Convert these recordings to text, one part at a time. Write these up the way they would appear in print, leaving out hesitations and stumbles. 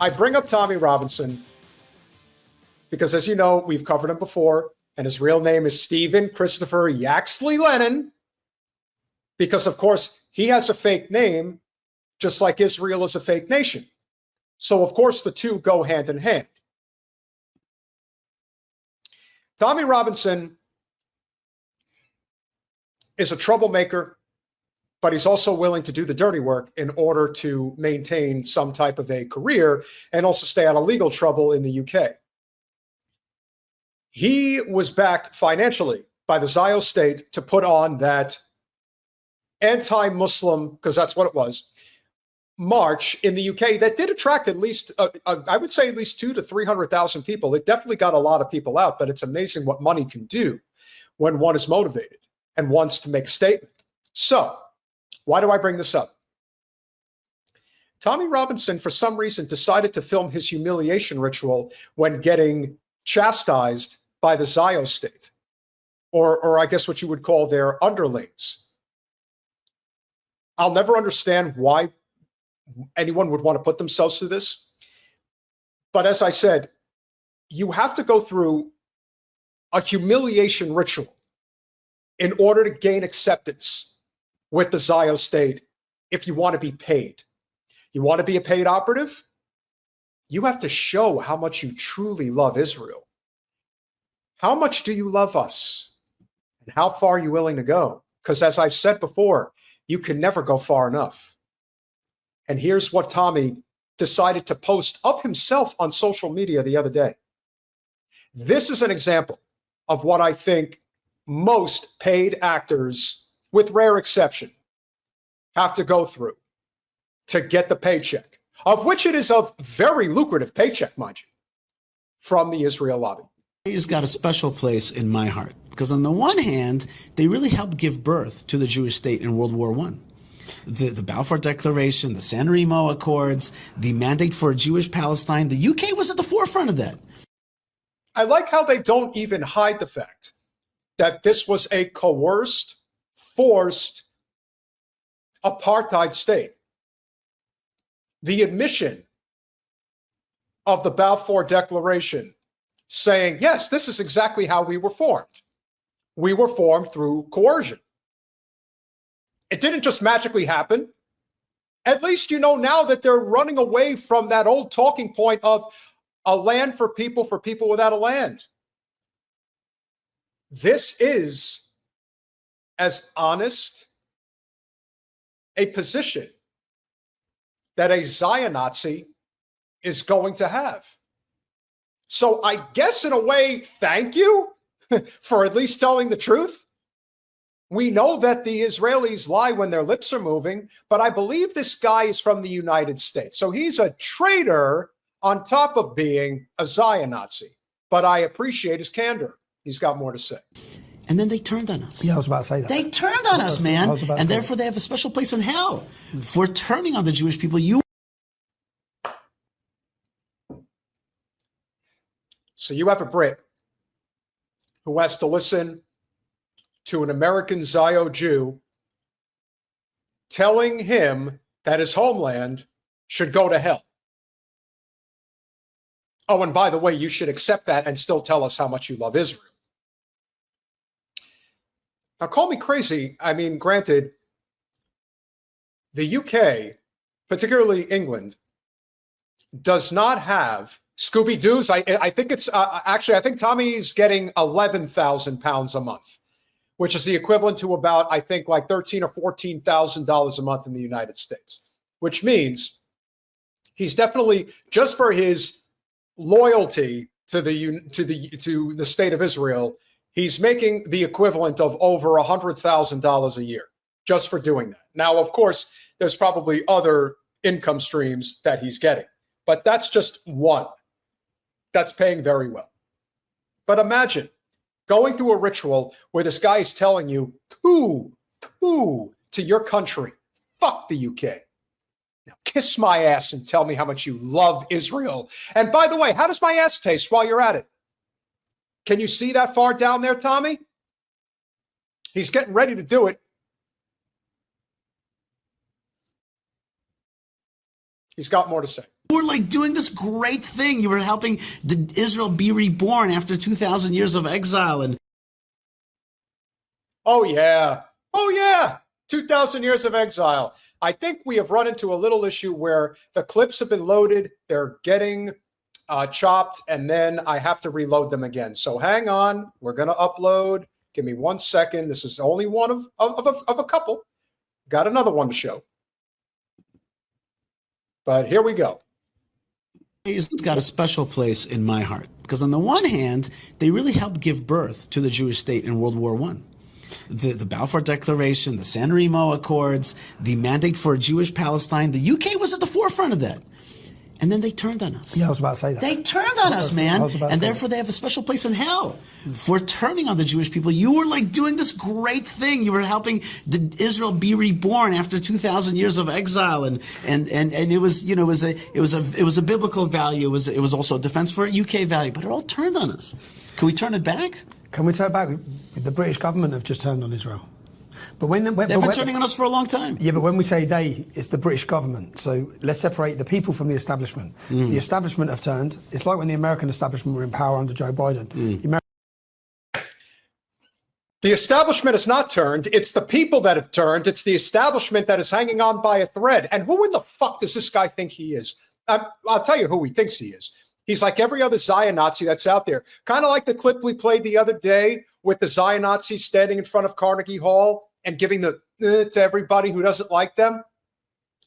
I bring up Tommy Robinson because, as you know, we've covered him before, and his real name is Stephen Christopher Yaxley Lennon, because, of course, he has a fake name, just like Israel is a fake nation. So, of course, the two go hand in hand. Tommy Robinson is a troublemaker, but he's also willing to do the dirty work in order to maintain some type of a career and also stay out of legal trouble in the UK. He was backed financially by the Zio state to put on that anti-Muslim, because that's what it was, march in the UK that did attract at least, I would say at least 200,000 to 300,000 people. It definitely got a lot of people out, but it's amazing what money can do when one is motivated and wants to make a statement. So, why do I bring this up? Tommy Robinson, for some reason, decided to film his humiliation ritual when getting chastised by the Zio state, or I guess what you would call their underlings. I'll never understand why anyone would want to put themselves through this. But as I said, you have to go through a humiliation ritual in order to gain acceptance with the Zio state if you want to be paid. You want to be a paid operative? You have to show how much you truly love Israel. How much do you love us? And how far are you willing to go? Because as I've said before, you can never go far enough. And here's what Tommy decided to post of himself on social media the other day. This is an example of what I think most paid actors, with rare exception, have to go through to get the paycheck, of which it is a very lucrative paycheck, mind you, from the Israel lobby. He's got a special place in my heart because on the one hand, they really helped give birth to the Jewish state in World War I. The Balfour Declaration, the San Remo Accords, the mandate for a Jewish Palestine, the UK was at the forefront of that. I like how they don't even hide the fact that this was a coerced, forced apartheid state. The admission of the Balfour Declaration saying, yes, this is exactly how we were formed. We were formed through coercion. It didn't just magically happen. At least you know now that they're running away from that old talking point of a land for people without a land. This is as honest a position that a Zion-Nazi is going to have. So I guess in a way, thank you for at least telling the truth. We know that the Israelis lie when their lips are moving, but I believe this guy is from the United States. So he's a traitor on top of being a Zion-Nazi. But I appreciate his candor. He's got more to say. And then they turned on us. Yeah, I was about to say that. They turned on us, man. And therefore they have a special place in hell for turning on the Jewish people. So you have a Brit who has to listen to an American Zio Jew telling him that his homeland should go to hell. Oh, and by the way, you should accept that and still tell us how much you love Israel. Now, call me crazy. I mean, granted, the UK, particularly England, does not have Scooby-Doo's. I think it's actually, I think Tommy's getting £11,000 a month, which is the equivalent to about, I think, like $13,000 or $14,000 a month in the United States, which means he's definitely, just for his loyalty to the state of Israel, he's making the equivalent of over $100,000 a year just for doing that. Now, of course, there's probably other income streams that he's getting, but that's just one that's paying very well. But imagine going through a ritual where this guy is telling you, to your country, fuck the UK. Now kiss my ass and tell me how much you love Israel. And by the way, how does my ass taste while you're at it? Can you see that far down there, Tommy? He's getting ready to do it. He's got more to say. were like doing this great thing. You were helping Israel be reborn after 2,000 years of exile. And oh yeah, 2,000 years of exile. I think we have run into a little issue where the clips have been loaded, they're getting chopped, and then I have to reload them again. So hang on, we're going to upload. Give me 1 second. This is only one of a couple. Got another one to show. But here we go. It's got a special place in my heart because on the one hand, they really helped give birth to the Jewish state in World War I. The Balfour Declaration, the San Remo Accords, the mandate for a Jewish Palestine, the UK was at the forefront of that. And then they turned on us. Yeah, I was about to say that. They turned on us, man. And therefore they have a special place in hell for turning on the Jewish people. You were like doing this great thing. You were helping Israel be reborn after 2,000 years of exile. And it was, you know, it was a biblical value. It was also a defense for a UK value, but it all turned on us. Can we turn it back? Can we turn it back? The British government have just turned on Israel. But they've been turning on us for a long time. Yeah, but when we say they, it's the British government. So let's separate the people from the establishment. The establishment have turned. It's like when the American establishment were in power under Joe Biden. The establishment has not turned. It's the people that have turned. It's the establishment that is hanging on by a thread. And who in the fuck does this guy think he is? I'll tell you who he thinks he is. He's like every other Zion Nazi that's out there. Kind of like the clip we played the other day with the Zion Nazis standing in front of Carnegie Hall and giving the to everybody who doesn't like them.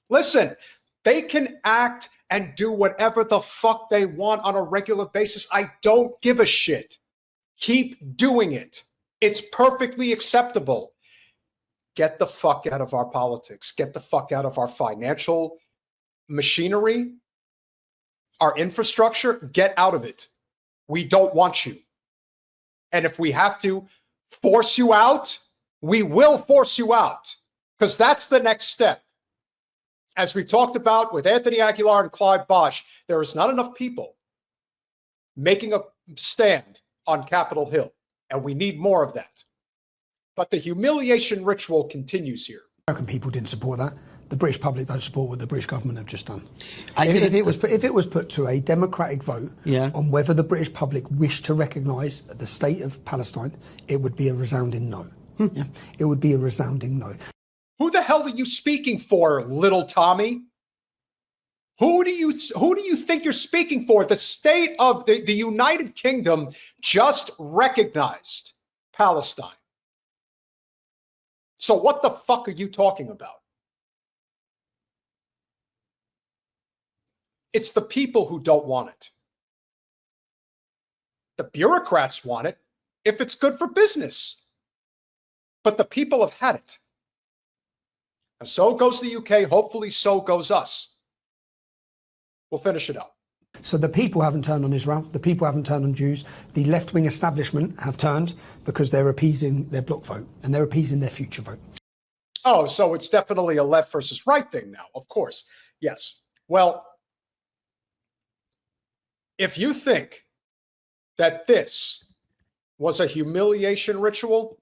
Listen, they can act and do whatever the fuck they want on a regular basis. I don't give a shit. Keep doing it. It's perfectly acceptable. Get the fuck out of our politics. Get the fuck out of our financial machinery, our infrastructure. Get out of it. We don't want you. And if we have to force you out, we will force you out, because that's the next step. As we talked about with Anthony Aguilar and Clyde Bosch, there is not enough people making a stand on Capitol Hill, and we need more of that. But the humiliation ritual continues here. American people didn't support that. The British public don't support what the British government have just done. If it was put to a democratic vote on whether the British public wished to recognise the state of Palestine, it would be a resounding no. Yeah, it would be a resounding no. Who the hell are you speaking for, little Tommy? Who do you think you're speaking for? The state of the United Kingdom just recognized Palestine. So what the fuck are you talking about? It's the people who don't want it. The bureaucrats want it if it's good for business. But the people have had it. And so goes the UK. Hopefully so goes us. We'll finish it up. So the people haven't turned on Israel. The people haven't turned on Jews. The left-wing establishment have turned because they're appeasing their bloc vote and they're appeasing their future vote. Oh, so it's definitely a left versus right thing now. Of course. Yes. Well, if you think that this was a humiliation ritual,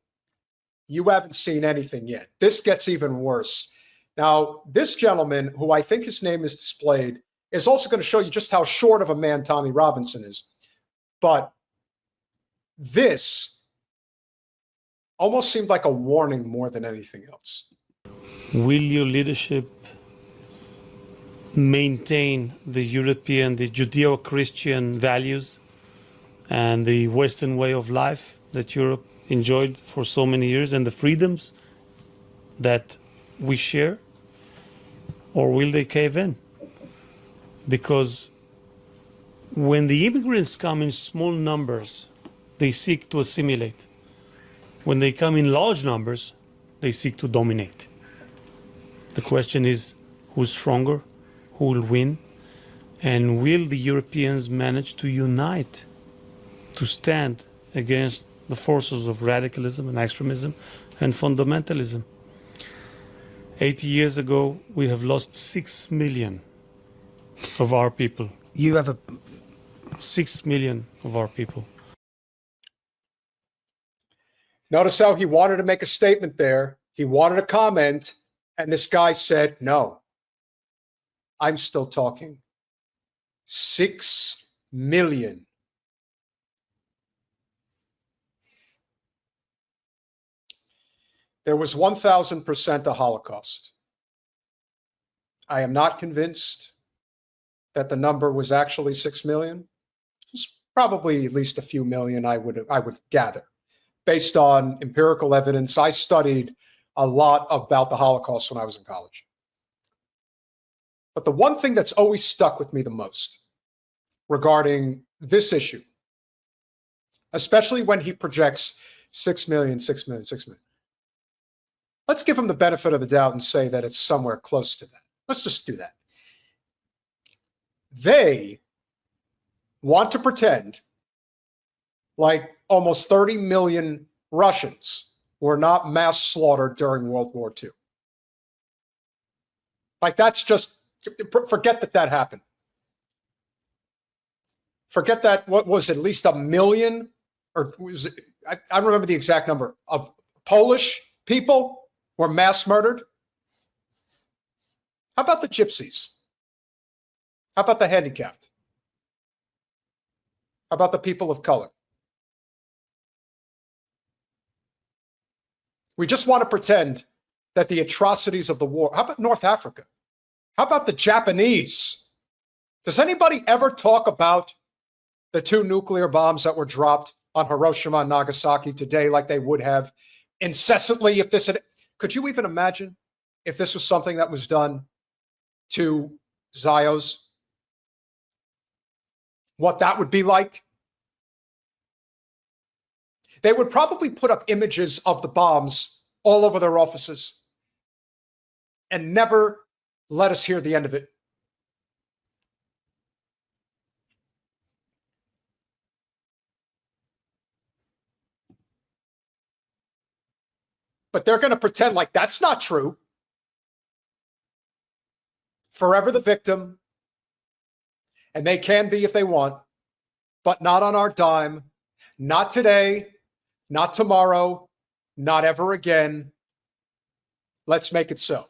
you haven't seen anything yet. This gets even worse. Now, this gentleman, who I think his name is displayed, is also going to show you just how short of a man Tommy Robinson is. But this almost seemed like a warning more than anything else. Will your leadership maintain the European, the Judeo-Christian values and the Western way of life that Europe enjoyed for so many years and the freedoms that we share? Or will they cave in? Because when the immigrants come in small numbers, they seek to assimilate. When they come in large numbers, they seek to dominate. The question is, who's stronger? Who will win? And will the Europeans manage to unite, to stand against the forces of radicalism and extremism and fundamentalism? 80 years ago, we have lost 6 million of our people. You have 6 million of our people. Notice how he wanted to make a statement there. He wanted to comment, and this guy said, no, I'm still talking. 6 million. There was 1,000% a Holocaust. I am not convinced that the number was actually 6 million. It's probably at least a few million, I would gather, based on empirical evidence. I studied a lot about the Holocaust when I was in college. But the one thing that's always stuck with me the most regarding this issue, especially when he projects 6 million, 6 million, 6 million. Let's give him the benefit of the doubt and say that it's somewhere close to that. Let's just do that. They want to pretend like almost 30 million Russians were not mass slaughtered during World War II. Like, that's just, forget that happened. Forget that, what was it, at least 1 million, or was it, I don't remember the exact number, of Polish people were mass murdered. How about the gypsies? How about the handicapped? How about the people of color? We just want to pretend that the atrocities of the war. How about North Africa? How about the Japanese? Does anybody ever talk about the 2 nuclear bombs that were dropped on Hiroshima and Nagasaki today like they would have incessantly if this had... Could you even imagine if this was something that was done to Zios? What that would be like? They would probably put up images of the bombs all over their offices and never let us hear the end of it. But they're going to pretend like that's not true. Forever the victim. And they can be if they want, but not on our dime. Not today, not tomorrow, not ever again. Let's make it so.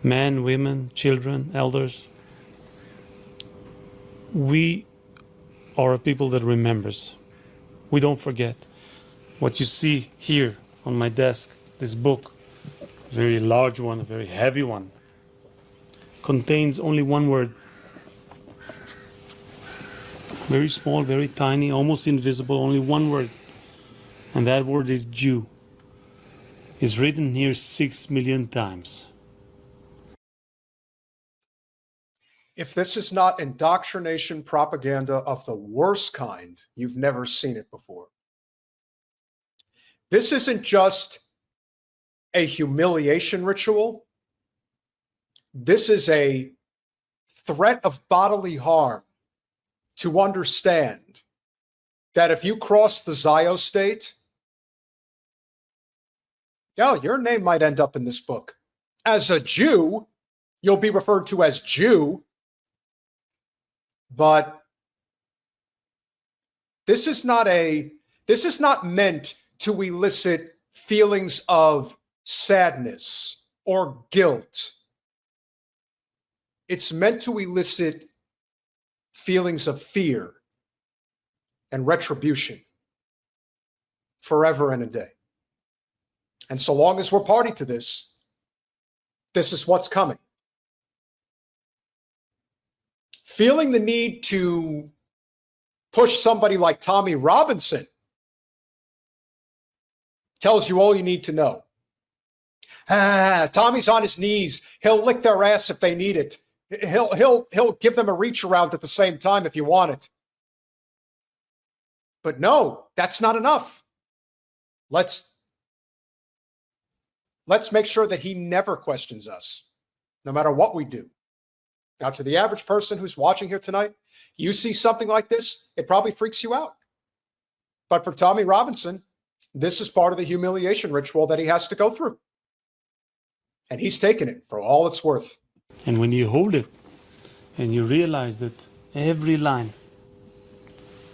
Men, women, children, elders. We are a people that remembers. We don't forget. What you see here on my desk, this book, a very large one, a very heavy one, contains only one word. Very small, very tiny, almost invisible, only one word. And that word is Jew. It's written here 6 million times. If this is not indoctrination propaganda of the worst kind, you've never seen it before. This isn't just a humiliation ritual. This is a threat of bodily harm to understand that if you cross the Zio state, your name might end up in this book. As a Jew, you'll be referred to as Jew, but this is not meant to elicit feelings of sadness or guilt. It's meant to elicit feelings of fear and retribution forever and a day. And so long as we're party to this, this is what's coming. Feeling the need to push somebody like Tommy Robinson tells you all you need to know. Tommy's on his knees. He'll lick their ass if they need it. He'll give them a reach around at the same time if you want it. But no, that's not enough. Let's make sure that he never questions us, no matter what we do. Now, to the average person who's watching here tonight, you see something like this, it probably freaks you out. But for Tommy Robinson, this is part of the humiliation ritual that he has to go through. And he's taken it for all it's worth. And when you hold it and you realize that every line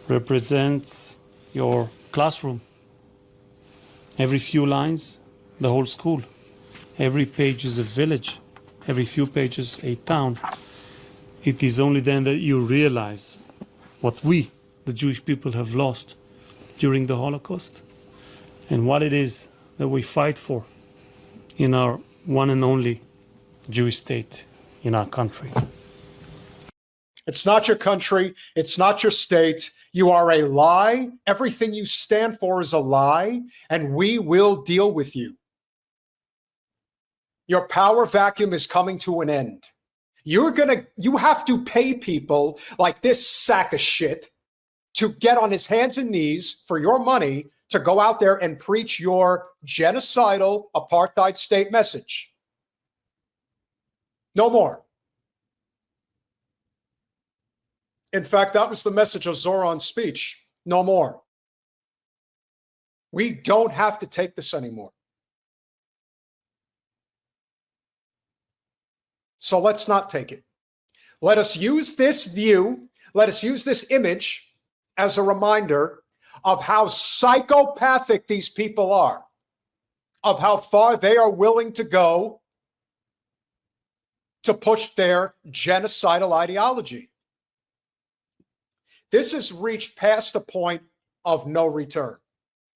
represents your classroom, every few lines, the whole school, every page is a village, every few pages, a town, it is only then that you realize what we, the Jewish people, have lost during the Holocaust and what it is that we fight for in our one and only Jewish state in our country. It's not your country. It's not your state. You are a lie. Everything you stand for is a lie, and we will deal with you. Your power vacuum is coming to an end. You have to pay people like this sack of shit to get on his hands and knees for your money to go out there and preach your genocidal apartheid state message. No more. In fact, that was the message of Zoran's speech. No more. We don't have to take this anymore. So let's not take it. Let us use this view, let us use this image as a reminder of how psychopathic these people are, of how far they are willing to go to push their genocidal ideology. This has reached past a point of no return.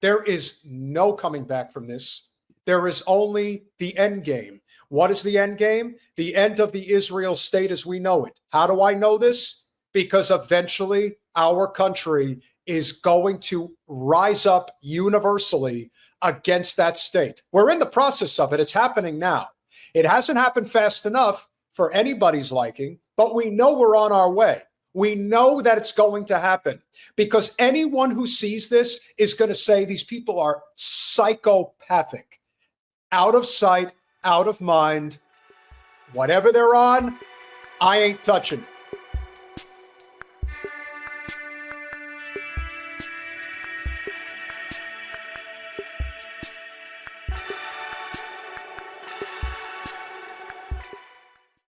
There is no coming back from this. There is only the end game. What is the end game? The end of the Israel state as we know it. How do I know this? Because eventually our country is going to rise up universally against that state. We're in the process of it. It's happening now. It hasn't happened fast enough for anybody's liking, but we know we're on our way. We know that it's going to happen because anyone who sees this is going to say these people are psychopathic, out of sight, out of mind. Whatever they're on, I ain't touching it.